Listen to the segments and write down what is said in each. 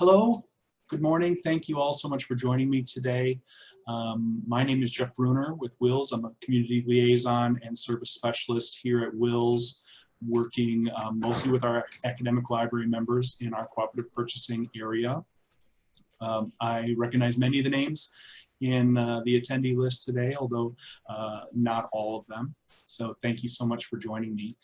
Hello, good morning. Thank you all so much for joining me today. My name is Jeff Bruner with WiLS. I'm a community liaison and service specialist here at WiLS, working mostly with our academic library members in our cooperative purchasing area. I recognize many of the names in the attendee list today, although not all of them. So thank you so much for joining me.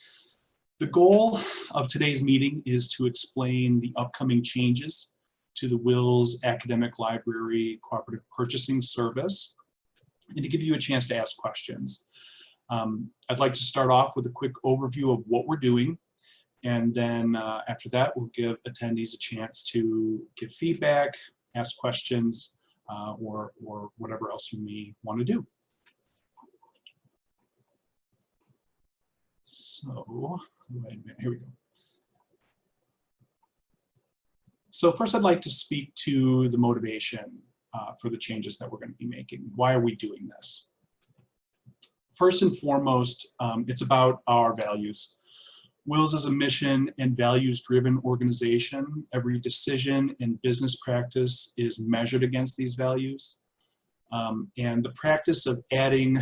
The goal of today's meeting is to explain the upcoming changes to the WiLS Academic Library Cooperative Purchasing Service, and to give you a chance to ask questions. I'd like to start off with a quick overview of what we're doing, and then after that, we'll give attendees a chance to give feedback, ask questions, or whatever else you may want to do. So, here we go. So first, I'd like to speak to the motivation for the changes that we're going to be making. Why are we doing this? First and foremost, it's about our values. WiLS is a mission and values-driven organization. Every decision and business practice is measured against these values. And the practice of adding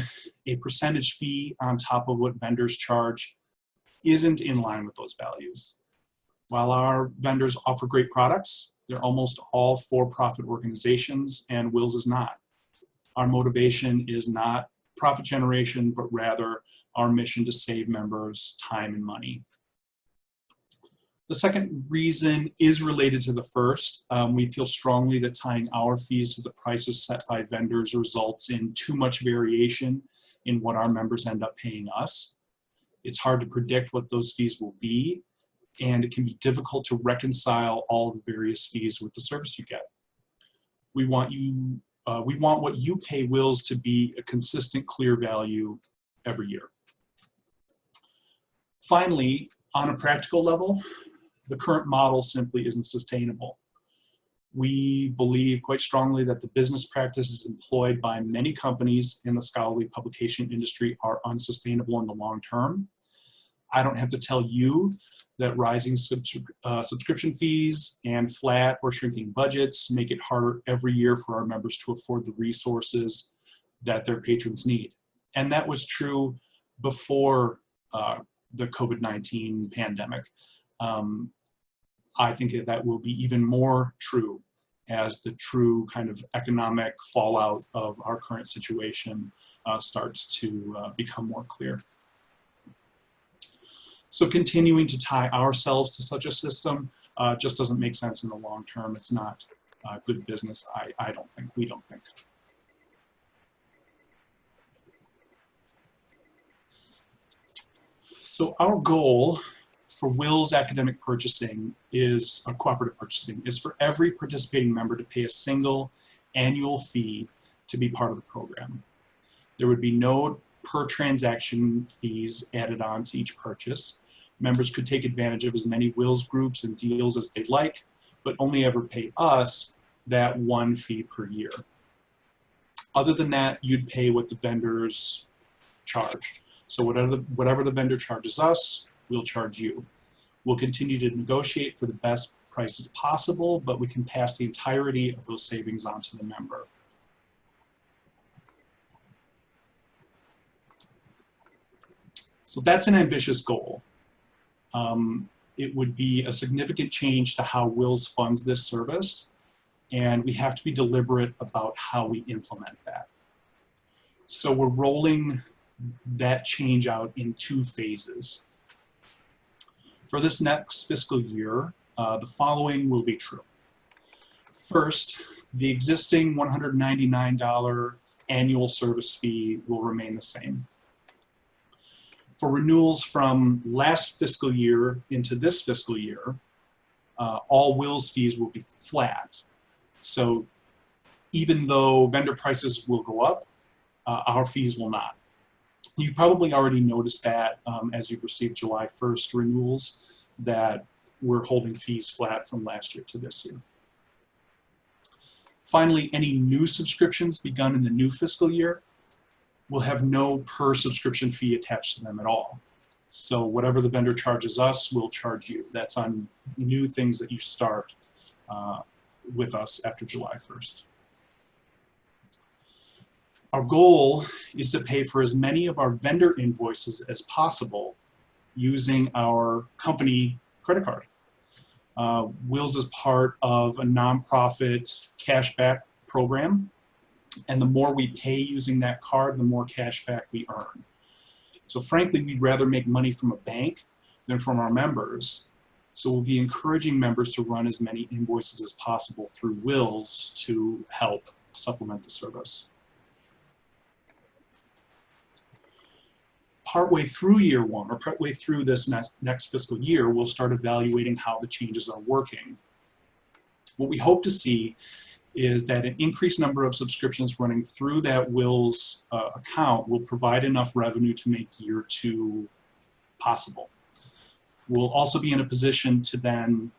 a percentage fee on top of what vendors charge isn't in line with those values. While our vendors offer great products, they're almost all for-profit organizations, and WiLS is not. Our motivation is not profit generation, but rather our mission to save members time and money. The second reason is related to the first. We feel strongly that tying our fees to the prices set by vendors results in too much variation in what our members end up paying us. It's hard to predict what those fees will be, and it can be difficult to reconcile all of the various fees with the service you get. We want what you pay WiLS to be a consistent, clear value every year. Finally, on a practical level, the current model simply isn't sustainable. We believe quite strongly that the business practices employed by many companies in the scholarly publication industry are unsustainable in the long term. I don't have to tell you that rising subscription fees and flat or shrinking budgets make it harder every year for our members to afford the resources that their patrons need. And that was true before the COVID-19 pandemic. I think that will be even more true as the true kind of economic fallout of our current situation starts to become more clear. So continuing to tie ourselves to such a system just doesn't make sense in the long term. It's not good business, I don't think, we don't think. So our goal for WiLS academic purchasing is, cooperative purchasing, is for every participating member to pay a single annual fee to be part of the program. There would be no per transaction fees added on to each purchase. Members could take advantage of as many WiLS groups and deals as they'd like, but only ever pay us that one fee per year. Other than that, you'd pay what the vendors charge. So whatever the vendor charges us, we'll charge you. We'll continue to negotiate for the best prices possible, but we can pass the entirety of those savings on to the member. So that's an ambitious goal. It would be a significant change to how WiLS funds this service, and we have to be deliberate about how we implement that. So we're rolling that change out in two phases. For this next fiscal year, the following will be true. First, the existing $199 annual service fee will remain the same. For renewals from last fiscal year into this fiscal year, all WiLS fees will be flat. So even though vendor prices will go up, our fees will not. You've probably already noticed that as you've received July 1st renewals, that we're holding fees flat from last year to this year. Finally, any new subscriptions begun in the new fiscal year will have no per subscription fee attached to them at all. So whatever the vendor charges us, we'll charge you. That's on new things that you start with us after July 1st. Our goal is to pay for as many of our vendor invoices as possible using our company credit card. WiLS is part of a nonprofit cashback program, and the more we pay using that card, the more cashback we earn. So frankly, we'd rather make money from a bank than from our members. So we'll be encouraging members to run as many invoices as possible through WiLS to help supplement the service. Partway through year one, or partway through this next fiscal year, we'll start evaluating how the changes are working. What we hope to see is that an increased number of subscriptions running through that WiLS account will provide enough revenue to make year two possible. We'll also be in a position to then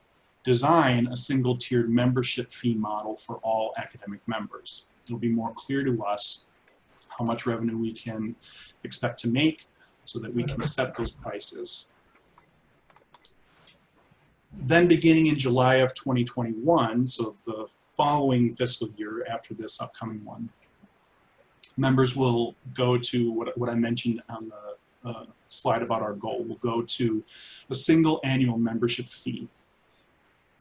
design a single tiered membership fee model for all academic members. It'll be more clear to us how much revenue we can expect to make so that we can set those prices. Then beginning in July of 2021, so the following fiscal year after this upcoming one, members will go to what I mentioned on the slide about our goal. We'll go to a single annual membership fee.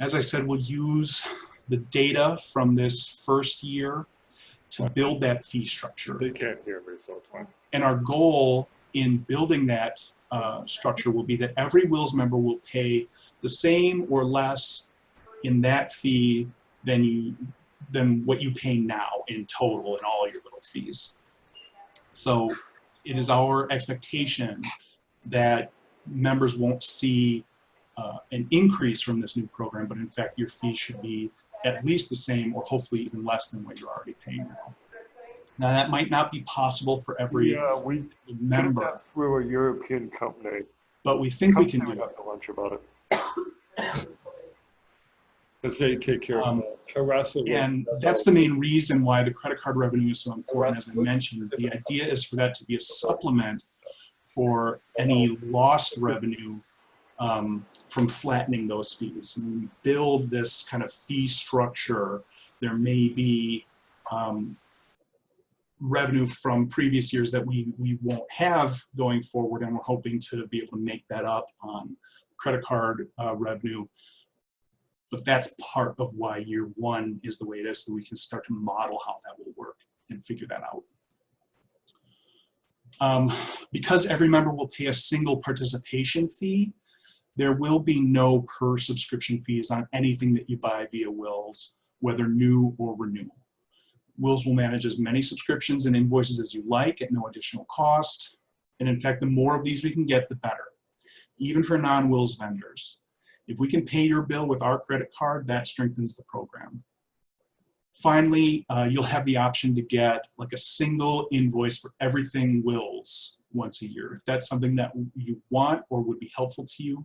As I said, we'll use the data from this first year to build that fee structure. They can't hear me, so it's fine. And our goal in building that structure will be that every WiLS member will pay the same or less in that fee than what you pay now in total in all your little fees. So it is our expectation that members won't see an increase from this new program, but in fact your fee should be at least the same or hopefully even less than what you're already paying now. Now that might not be possible for every member. Did that through a European company. But we think we can do it. Have to lunch about it. Because they take care of the rest of it. And that's the main reason why the credit card revenue is so important. As I mentioned, the idea is for that to be a supplement for any lost revenue from flattening those fees. And when we build this kind of fee structure, there may be revenue from previous years that we won't have going forward, and we're hoping to be able to make that up on credit card revenue. But that's part of why year one is the way it is, so we can start to model how that will work and figure that out. Because every member will pay a single participation fee, there will be no per subscription fees on anything that you buy via WiLS, whether new or renewal. WiLS will manage as many subscriptions and invoices as you like at no additional cost. And in fact, the more of these we can get, the better, even for non-WiLS vendors. If we can pay your bill with our credit card, that strengthens the program. Finally, you'll have the option to get like a single invoice for everything WiLS once a year. If that's something that you want or would be helpful to you,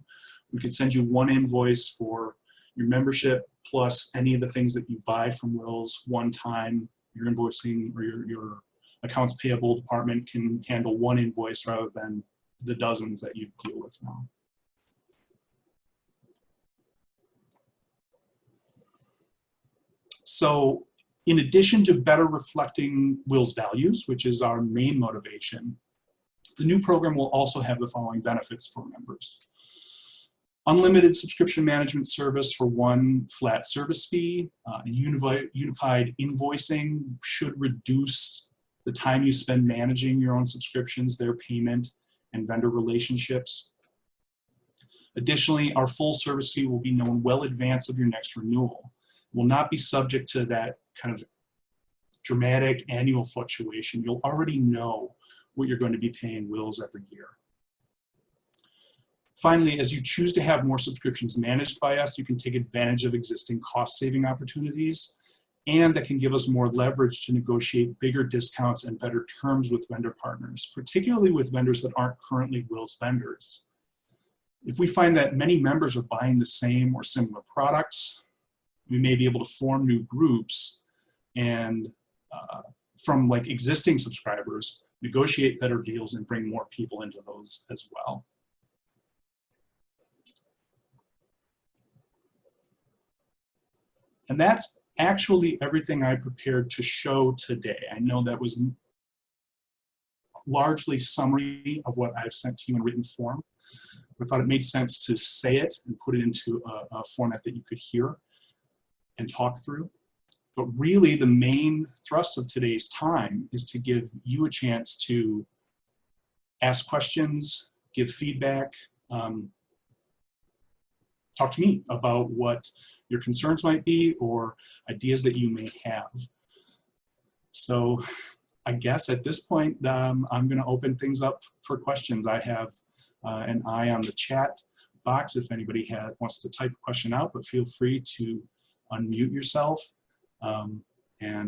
we could send you one invoice for your membership plus any of the things that you buy from WiLS one time. Your invoicing or your accounts payable department can handle one invoice rather than the dozens that you deal with now. So in addition to better reflecting WiLS values, which is our main motivation, the new program will also have the following benefits for members. Unlimited subscription management service for one flat service fee. Unified invoicing should reduce the time you spend managing your own subscriptions, their payment, and vendor relationships. Additionally, our full service fee will be known well in advance of your next renewal. Will not be subject to that kind of dramatic annual fluctuation. You'll already know what you're going to be paying WiLS every year. Finally, as you choose to have more subscriptions managed by us, you can take advantage of existing cost-saving opportunities, and that can give us more leverage to negotiate bigger discounts and better terms with vendor partners, particularly with vendors that aren't currently WiLS vendors. If we find that many members are buying the same or similar products, we may be able to form new groups and from like existing subscribers, negotiate better deals and bring more people into those as well. And that's actually everything I prepared to show today. I know that was largely summary of what I've sent to you in written form. I thought it made sense to say it and put it into a format that you could hear and talk through. But really the main thrust of today's time is to give you a chance to ask questions, give feedback, talk to me about what your concerns might be or ideas that you may have. So I guess at this point, I'm going to open things up for questions. I have an eye on the chat box if anybody wants to type a question out, but feel free to unmute yourself and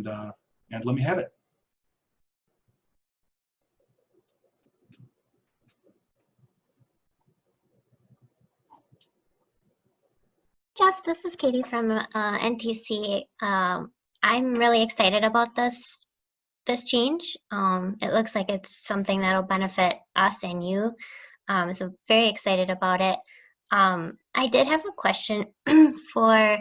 let me have it. Jeff, this is Katie from NTC. I'm really excited about this change. It looks like it's something that'll benefit us and you. So very excited about it. I did have a question for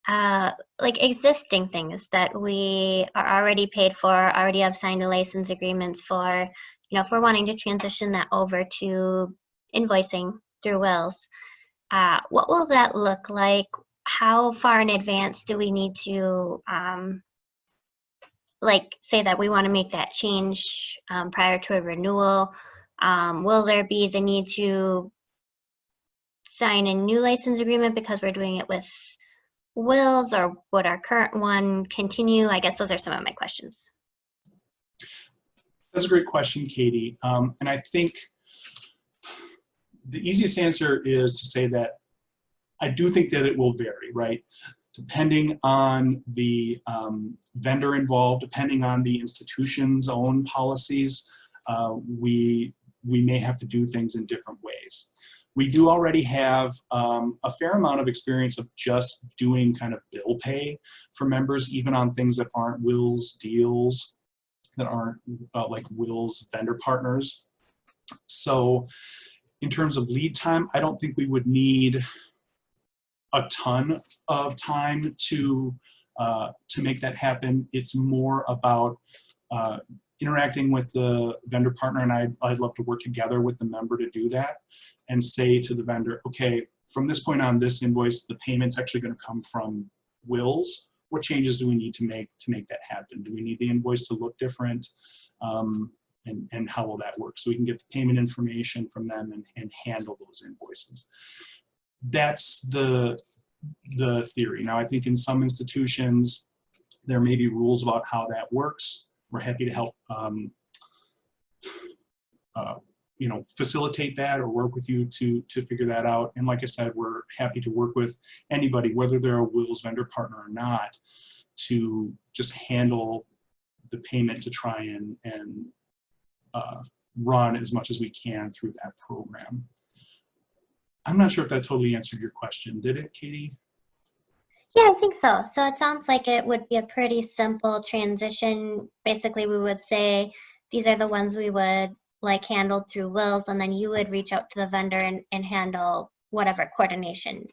like existing things that we are already paid for, already have signed the license agreements for, if we're wanting to transition that over to invoicing through WiLS. What will that look like? How far in advance do we need to like say that we want to make that change prior to a renewal? Will there be the need to sign a new license agreement because we're doing it with WiLS, or would our current one continue? I guess those are some of my questions. That's a great question, Katie. And I think the easiest answer is to say that I do think that it will vary, right? Depending on the vendor involved, depending on the institution's own policies, we may have to do things in different ways. We do already have a fair amount of experience of just doing kind of bill pay for members, even on things that aren't WiLS deals, that aren't like WiLS vendor partners. So in terms of lead time, I don't think we would need a ton of time to make that happen. It's more about interacting with the vendor partner, and I'd love to work together with the member to do that and say to the vendor, okay, from this point on, this invoice, the payment's actually going to come from WiLS. What changes do we need to make that happen? Do we need the invoice to look different? And how will that work? So we can get the payment information from them and handle those invoices. That's the theory. Now, I think in some institutions, there may be rules about how that works. We're happy to help facilitate that or work with you to figure that out. And like I said, we're happy to work with anybody, whether they're a WiLS vendor partner or not, to just handle the payment to try and run as much as we can through that program. I'm not sure if that totally answered your question. Did it, Katie? Yeah, I think so. So it sounds like it would be a pretty simple transition. Basically, we would say, these are the ones we would like handled through WiLS, and then you would reach out to the vendor and handle whatever coordination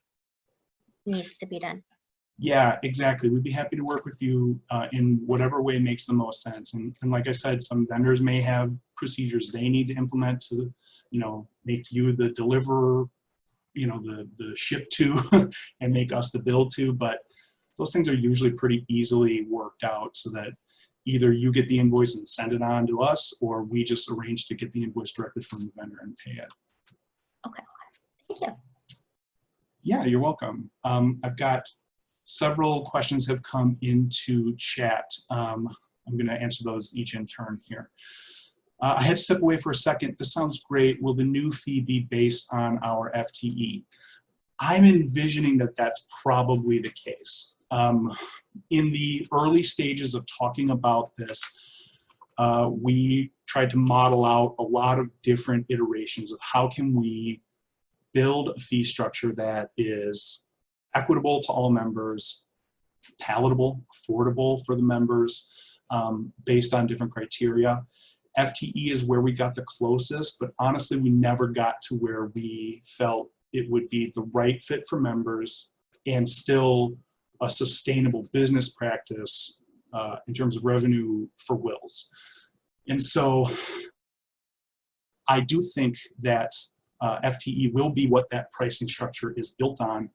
needs to be done. Yeah, exactly. We'd be happy to work with you in whatever way makes the most sense. And like I said, some vendors may have procedures they need to implement to, make you the deliverer, the ship to and make us the bill to. But those things are usually pretty easily worked out so that either you get the invoice and send it on to us, or we just arrange to get the invoice directly from the vendor and pay it. Okay, thank you. Yeah, you're welcome. I've got several questions have come into chat. I'm going to answer those each in turn here. I had to step away for a second. This sounds great. Will the new fee be based on our FTE? I'm envisioning that that's probably the case. In the early stages of talking about this, we tried to model out a lot of different iterations of how can we build a fee structure that is equitable to all members, palatable, affordable for the members, based on different criteria. FTE is where we got the closest, but honestly, we never got to where we felt it would be the right fit for members and still a sustainable business practice in terms of revenue for WiLS. And so I do think that FTE will be what that pricing structure is built on,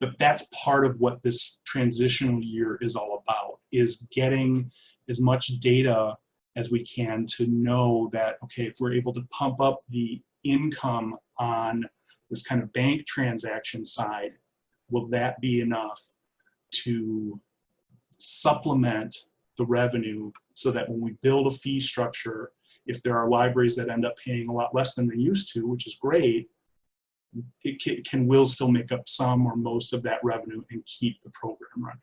but that's part of what this transitional year is all about, is getting as much data as we can to know that, okay, if we're able to pump up the income on this kind of bank transaction side, will that be enough to supplement the revenue so that when we build a fee structure, if there are libraries that end up paying a lot less than they used to, which is great, can WiLS still make up some or most of that revenue and keep the program running.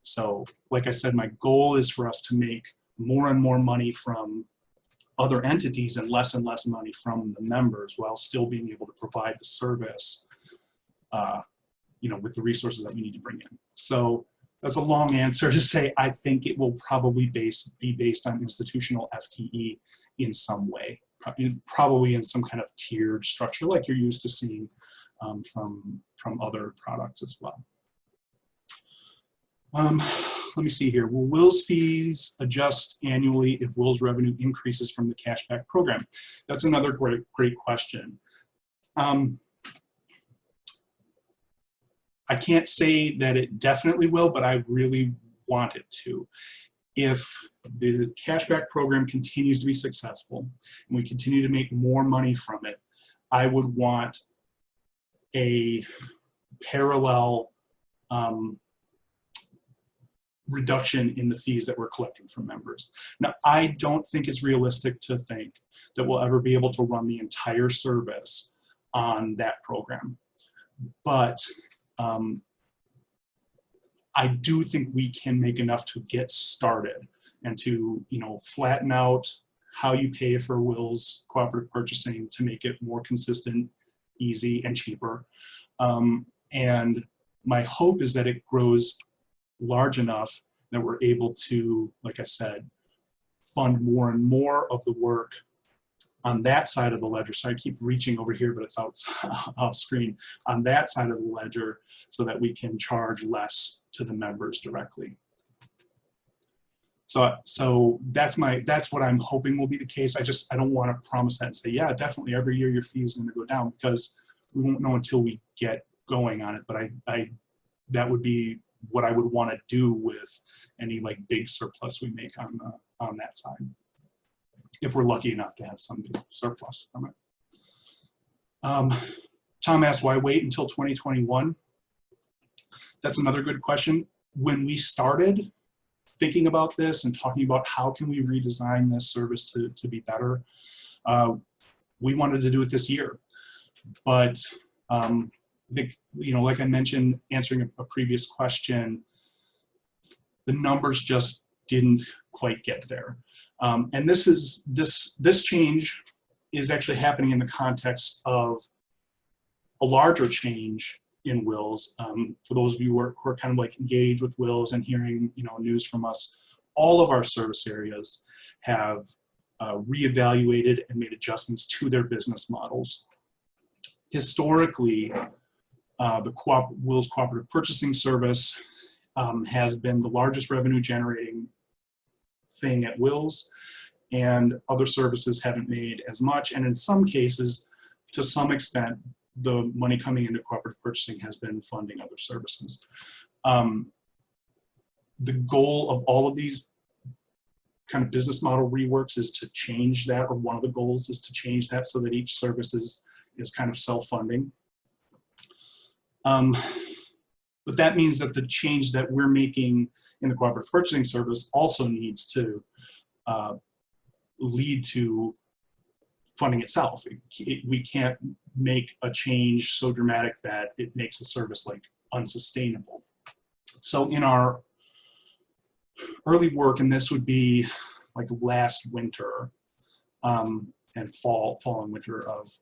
So like I said, my goal is for us to make more and more money from other entities and less money from the members, while still being able to provide the service you know, with the resources that we need to bring in. So that's a long answer to say I think it will probably be based on institutional FTE in some way, probably in some kind of tiered structure like you're used to seeing from other products as well. Let me see here. Will WiLS fees adjust annually if WiLS revenue increases from the cashback program? That's another great question. I can't say that it definitely will, but I really want it to. If the cashback program continues to be successful and we continue to make more money from it, I would want a parallel reduction in the fees that we're collecting from members. Now, I don't think it's realistic to think that we'll ever be able to run the entire service on that program. But I do think we can make enough to get started and to, you know, flatten out how you pay for WiLS cooperative purchasing to make it more consistent, easy, and cheaper. And my hope is that it grows large enough that we're able to, like I said, fund more and more of the work on that side of the ledger. So I keep reaching over here, but it's off screen, on that side of the ledger, so that we can charge less to the members directly. So that's what I'm hoping will be the case. I don't want to promise that and say, yeah, definitely every year your fee is going to go down, because we won't know until we get going on it. But that would be what I would want to do with any like big surplus we make on that side, if we're lucky enough to have some big surplus from it. Tom asked, why wait until 2021? That's another good question. When we started thinking about this and talking about how can we redesign this service to be better, we wanted to do it this year. But you know, like I mentioned, answering a previous question, the numbers just didn't quite get there. And this change is actually happening in the context of a larger change in WiLS. For those of you who are kind of like engaged with WiLS and hearing, you know, news from us, all of our service areas have reevaluated and made adjustments to their business models. Historically, the WiLS Cooperative Purchasing Service has been the largest revenue generating thing at WiLS, and other services haven't made as much. And in some cases, to some extent, the money coming into cooperative purchasing has been funding other services. The goal of all of these kind of business model reworks is to change that, or one of the goals is to change that so that each service is kind of self-funding. But that means that the change that we're making in the cooperative purchasing service also needs to lead to funding itself. We can't make a change so dramatic that it makes the service like unsustainable. So in our early work, and this would be like last winter and fall and winter of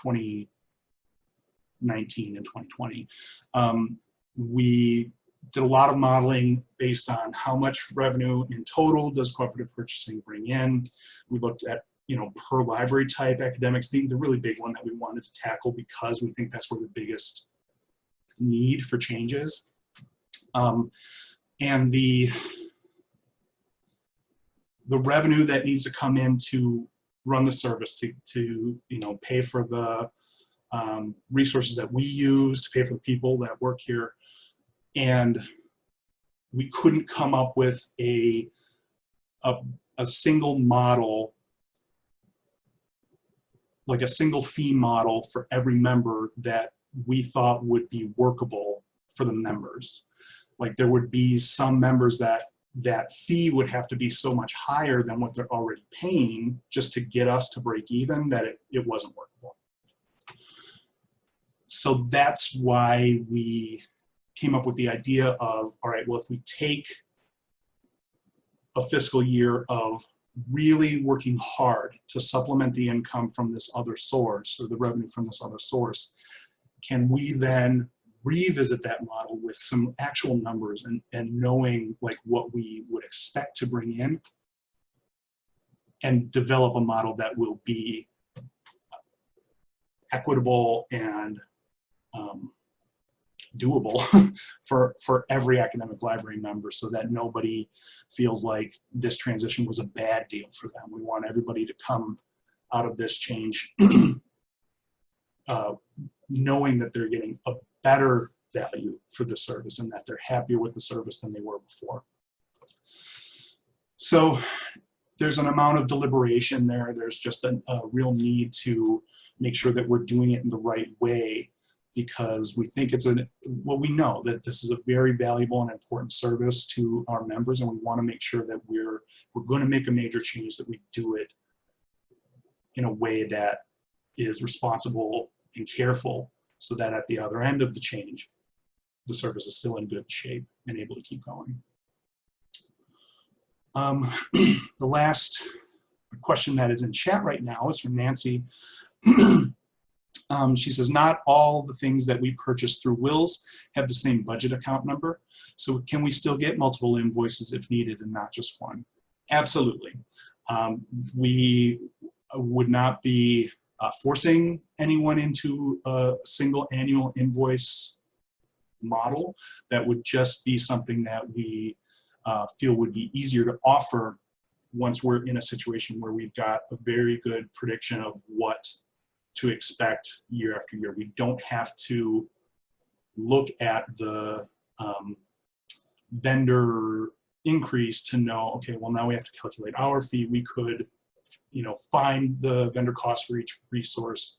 2019 and 2020, we did a lot of modeling based on how much revenue in total does cooperative purchasing bring in. We looked at, you know, per library type, academics being the really big one that we wanted to tackle, because we think that's where the biggest need for changes. And the revenue that needs to come in to run the service, to pay for the resources that we use, to pay for the people that work here. And we couldn't come up with a single model, like a single fee model for every member that we thought would be workable for the members. Like there would be some members that fee would have to be so much higher than what they're already paying just to get us to break even that it wasn't workable. So that's why we came up with the idea of, all right, well, if we take a fiscal year of really working hard to supplement the income from this other source, or the revenue from this other source, can we then revisit that model with some actual numbers and knowing like what we would expect to bring in, and develop a model that will be equitable and doable for every academic library member, so that nobody feels like this transition was a bad deal for them. We want everybody to come out of this change knowing that they're getting a better value for the service and that they're happier with the service than they were before. So there's an amount of deliberation there. There's just a real need to make sure that we're doing it in the right way, because we think it's well, we know that this is a very valuable and important service to our members, and we want to make sure that if we're going to make a major change, that we do it in a way that is responsible and careful, so that at the other end of the change, the service is still in good shape and able to keep going. The last question that is in chat right now is from Nancy. She says, not all the things that we purchase through WiLS have the same budget account number. So can we still get multiple invoices if needed and not just one? Absolutely. We would not be forcing anyone into a single annual invoice model. That would just be something that we feel would be easier to offer once we're in a situation where we've got a very good prediction of what to expect year after year. We don't have to look at the vendor increase to know, okay, well, now we have to calculate our fee. We could, find the vendor cost for each resource,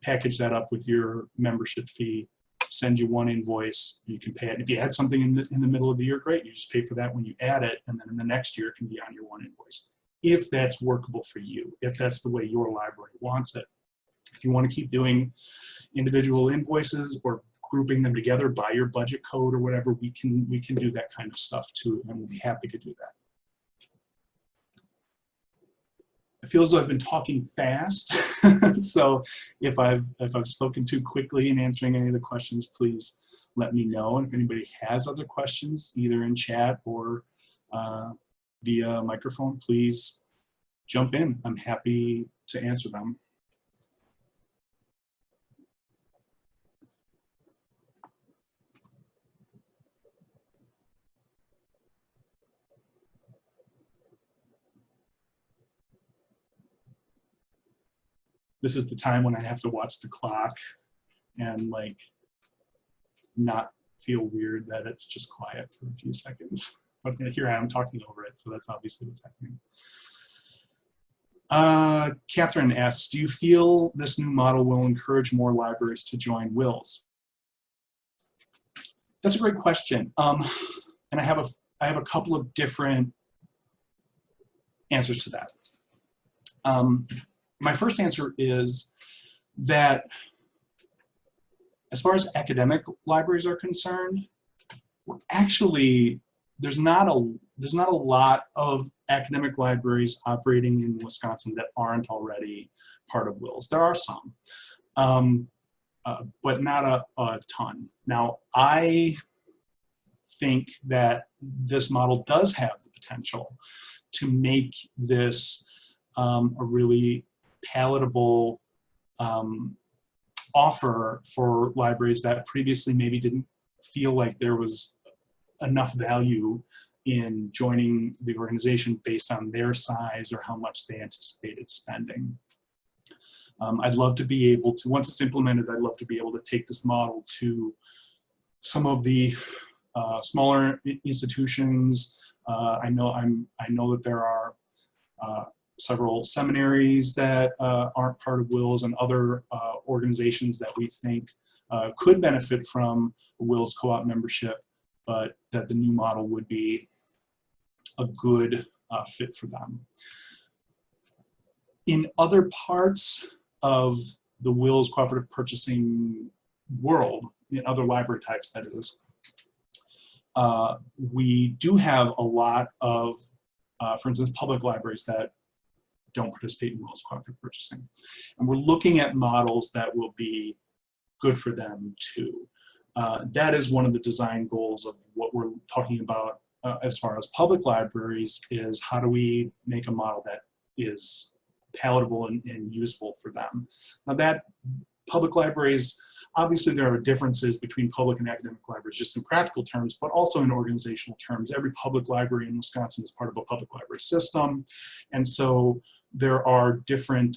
package that up with your membership fee, send you one invoice. You can pay it. If you add something in the middle of the year, great. You just pay for that when you add it, and then in the next year it can be on your one invoice. If that's workable for you, if that's the way your library wants it. If you want to keep doing individual invoices or grouping them together by your budget code or whatever, we can do that kind of stuff too, and we'll be happy to do that. I feel as though I've been talking fast, so if I've spoken too quickly in answering any of the questions, please let me know. And if anybody has other questions, either in chat or via microphone, please jump in. I'm happy to answer them. This is the time when I have to watch the clock and like not feel weird that it's just quiet for a few seconds. But here I am talking over it, so that's obviously what's happening. Catherine asks, do you feel this new model will encourage more libraries to join WiLS? That's a great question. And I have a couple of different answers to that. My first answer is that as far as academic libraries are concerned, there's not a lot of academic libraries operating in Wisconsin that aren't already part of WiLS. There are some, but not a ton. Now, I think that this model does have the potential to make this a really palatable offer for libraries that previously maybe didn't feel like there was enough value in joining the organization based on their size or how much they anticipated spending. I'd love to be able to, once it's implemented, I'd love to be able to take this model to some of the smaller institutions. I know that there are several seminaries that aren't part of WiLS and other organizations that we think could benefit from a WiLS co-op membership, but that the new model would be a good fit for them. In other parts of the WiLS cooperative purchasing world, in other library types that is, we do have a lot of, for instance, public libraries that don't participate in WiLS cooperative purchasing. And we're looking at models that will be good for them too. That is one of the design goals of what we're talking about as far as public libraries, is how do we make a model that is palatable and useful for them. Now that public libraries, obviously there are differences between public and academic libraries just in practical terms, but also in organizational terms. Every public library in Wisconsin is part of a public library system. And so there are different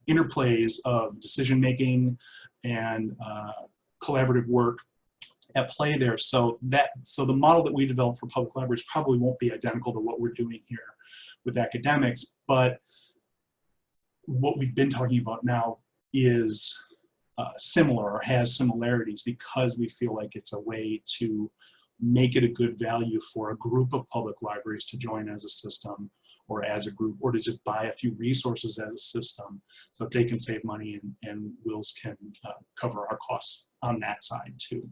interplays of decision-making and collaborative work at play there. So the model that we develop for public libraries probably won't be identical to what we're doing here with academics, but what we've been talking about now is similar or has similarities, because we feel like it's a way to make it a good value for a group of public libraries to join as a system or as a group, or to just buy a few resources as a system so that they can save money and WiLS can cover our costs on that side too.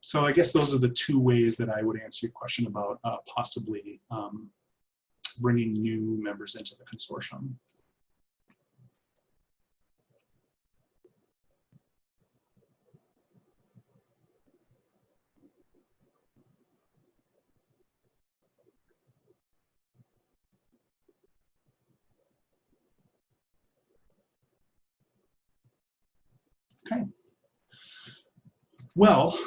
So I guess those are the two ways that I would answer your question about possibly bringing new members into the consortium. Okay. Well,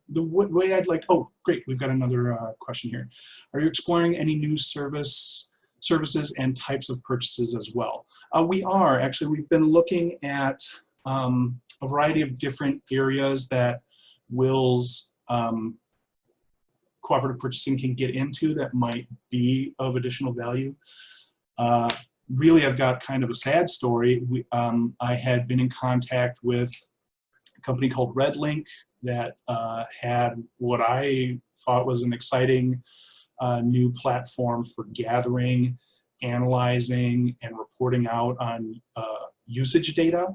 the way I'd like, oh, great, we've got another question here. Are you exploring any new services and types of purchases as well? We are, actually. We've been looking at a variety of different areas that WiLS cooperative purchasing can get into that might be of additional value. Really, I've got kind of a sad story. I had been in contact with a company called RedLink that had what I thought was an exciting new platform for gathering, analyzing, and reporting out on usage data.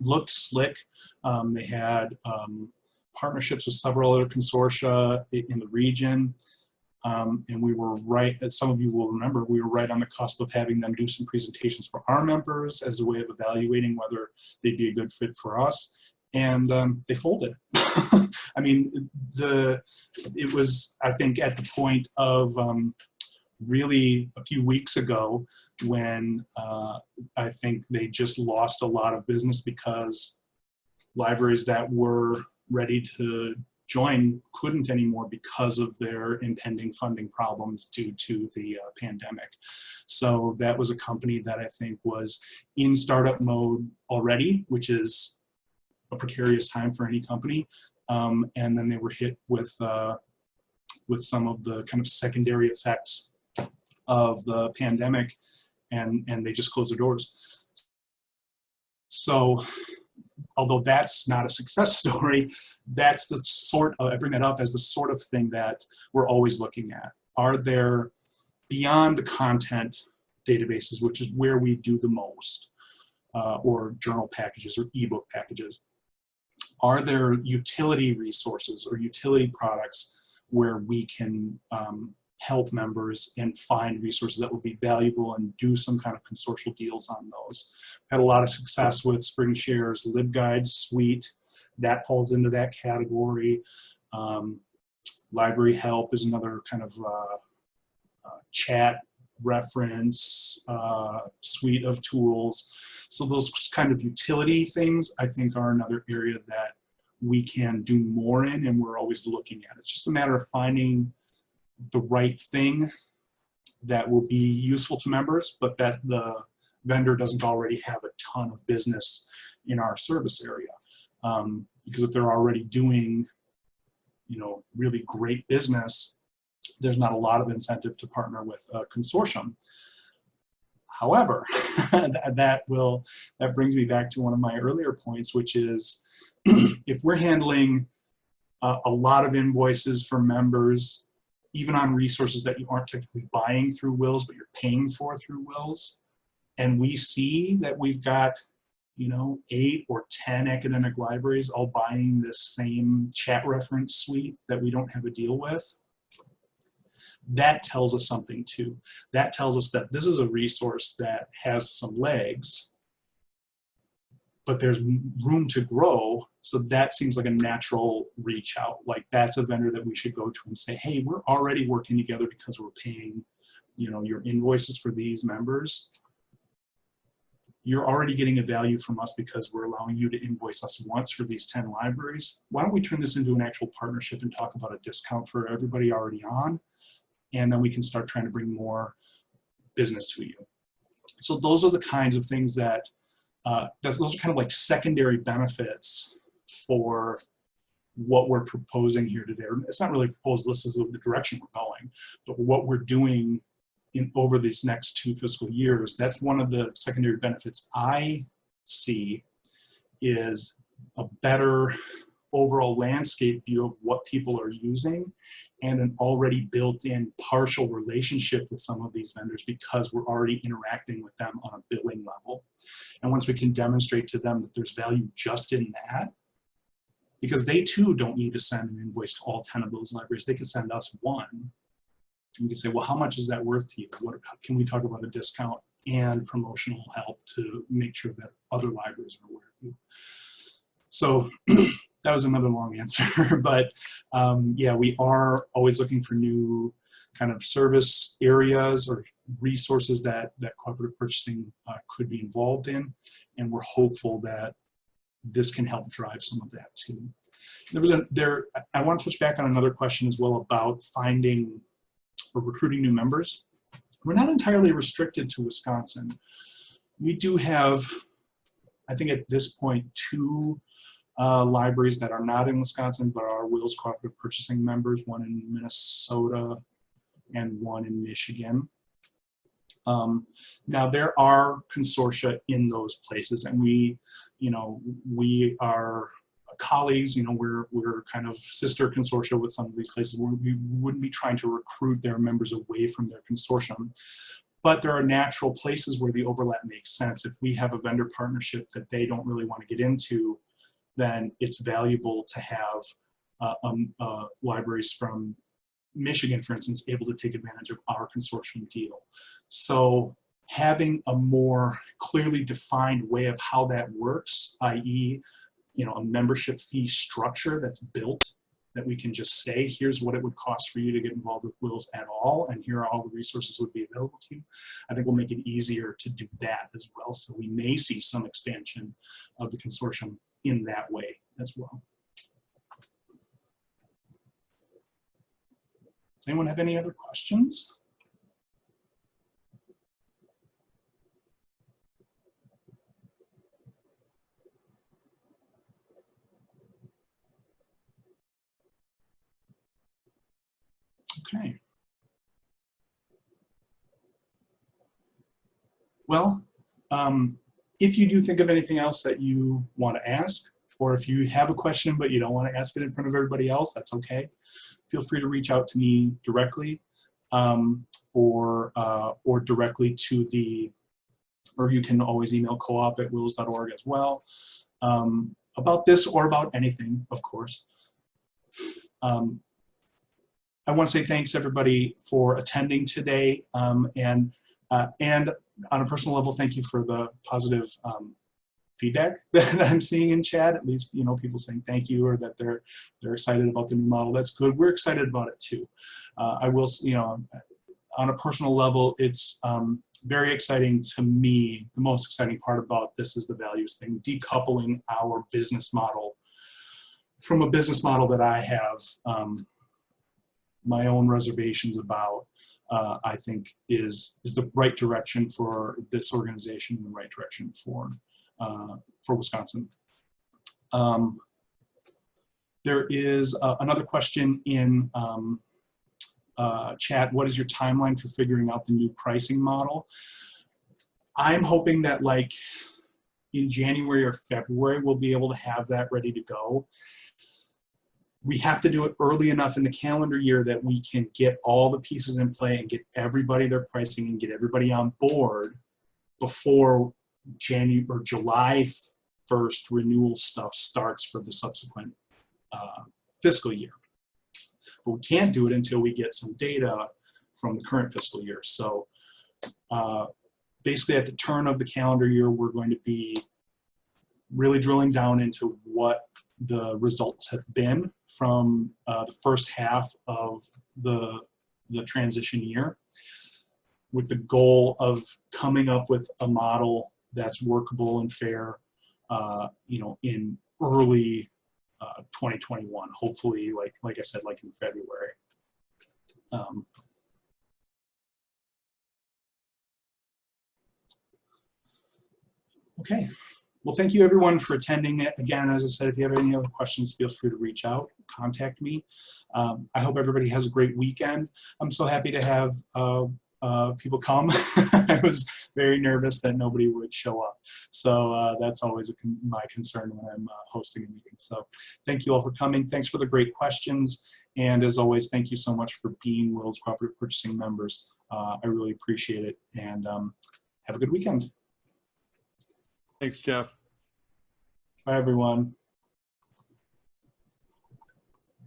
Looked slick. They had partnerships with several other consortia in the region. And we were right, as some of you will remember, we were right on the cusp of having them do some presentations for our members as a way of evaluating whether they'd be a good fit for us. And they folded. I mean, it was, I think, at the point of really a few weeks ago when I think they just lost a lot of business because libraries that were ready to join couldn't anymore because of their impending funding problems due to the pandemic. So that was a company that I think was in startup mode already, which is a precarious time for any company. And then they were hit with some of the kind of secondary effects of the pandemic, and they just closed their doors. So although that's not a success story, that's the sort of, I bring that up as the sort of thing that we're always looking at. Are there, beyond the content databases, which is where we do the most, or journal packages or ebook packages, are there utility resources or utility products where we can help members and find resources that will be valuable and do some kind of consortial deals on those? Had a lot of success with SpringShare's LibGuide suite. That falls into that category. Library Help is another kind of chat reference, suite of tools. So those kind of utility things, I think, are another area that we can do more in, and we're always looking at. It's just a matter of finding the right thing that will be useful to members, but that the vendor doesn't already have a ton of business in our service area. Because if they're already doing, you know, really great business, there's not a lot of incentive to partner with a consortium. However, that brings me back to one of my earlier points, which is if we're handling a lot of invoices for members, even on resources that you aren't typically buying through WiLS, but you're paying for through WiLS, and we see that we've got, you know, 8 or 10 academic libraries all buying this same chat reference suite that we don't have a deal with, that tells us something too. That tells us that this is a resource that has some legs, but there's room to grow. So that seems like a natural reach out. Like that's a vendor that we should go to and say, hey, we're already working together because we're paying, you know, your invoices for these members. You're already getting a value from us because we're allowing you to invoice us once for these 10 libraries. Why don't we turn this into an actual partnership and talk about a discount for everybody already on? And then we can start trying to bring more business to you. So those are the kinds of things that, those are kind of like secondary benefits for what we're proposing here today. It's not really proposed, this is the direction we're going, but what we're doing over these next 2 fiscal years, that's one of the secondary benefits I see, is a better overall landscape view of what people are using and an already built-in partial relationship with some of these vendors because we're already interacting with them on a billing level. And once we can demonstrate to them that there's value just in that, because they too don't need to send an invoice to all 10 of those libraries, they can send us one. And we can say, well, how much is that worth to you? What, can we talk about a discount and promotional help to make sure that other libraries are aware of you? So that was another long answer, but yeah, we are always looking for new kind of service areas or resources that cooperative purchasing could be involved in, and we're hopeful that this can help drive some of that too. I want to touch back on another question as well about finding or recruiting new members. We're not entirely restricted to Wisconsin. We do have, I think at this point, 2 libraries that are not in Wisconsin but are WiLS cooperative purchasing members, one in Minnesota and one in Michigan. Now there are consortia in those places, and we are colleagues, you know, we're kind of sister consortia with some of these places where we wouldn't be trying to recruit their members away from their consortium. But there are natural places where the overlap makes sense. If we have a vendor partnership that they don't really want to get into, then it's valuable to have libraries from Michigan, for instance, able to take advantage of our consortium deal. So having a more clearly defined way of how that works, i.e., you know, a membership fee structure that's built that we can just say, here's what it would cost for you to get involved with WiLS at all, and here are all the resources would be available to you, I think will make it easier to do that as well. So we may see some expansion of the consortium in that way as well. Does anyone have any other questions? Okay. Well, if you do think of anything else that you want to ask, or if you have a question but you don't want to ask it in front of everybody else, that's okay. Feel free to reach out to me directly, or directly to the, or you can always email coop@wils.org as well, about this or about anything, of course. I want to say thanks everybody for attending today, and on a personal level, thank you for the positive feedback that I'm seeing in chat. At least, you know, people saying thank you or that they're excited about the new model. That's good. We're excited about it too. I will, you know, on a personal level, it's very exciting to me. The most exciting part about this is the values thing, decoupling our business model from a business model that I have my own reservations about. I think is the right direction for this organization and the right direction for Wisconsin. There is another question in chat. What is your timeline for figuring out the new pricing model? I'm hoping that like in January or February, we'll be able to have that ready to go. We have to do it early enough in the calendar year that we can get all the pieces in play and get everybody their pricing and get everybody on board before January or July 1st renewal stuff starts for the subsequent fiscal year. But we can't do it until we get some data from the current fiscal year. So basically at the turn of the calendar year, we're going to be really drilling down into what the results have been from the first half of the transition year, with the goal of coming up with a model that's workable and fair, you know, in early 2021, hopefully, like I said, like in February. Okay. Well, thank you everyone for attending it. Again, as I said, if you have any other questions, feel free to reach out, contact me. I hope everybody has a great weekend. I'm so happy to have people come. I was very nervous that nobody would show up. So that's always my concern when I'm hosting a meeting. So thank you all for coming. Thanks for the great questions. And as always, thank you so much for being WiLS Cooperative Purchasing members. I really appreciate it. And have a good weekend. Thanks, Jeff. Bye, everyone.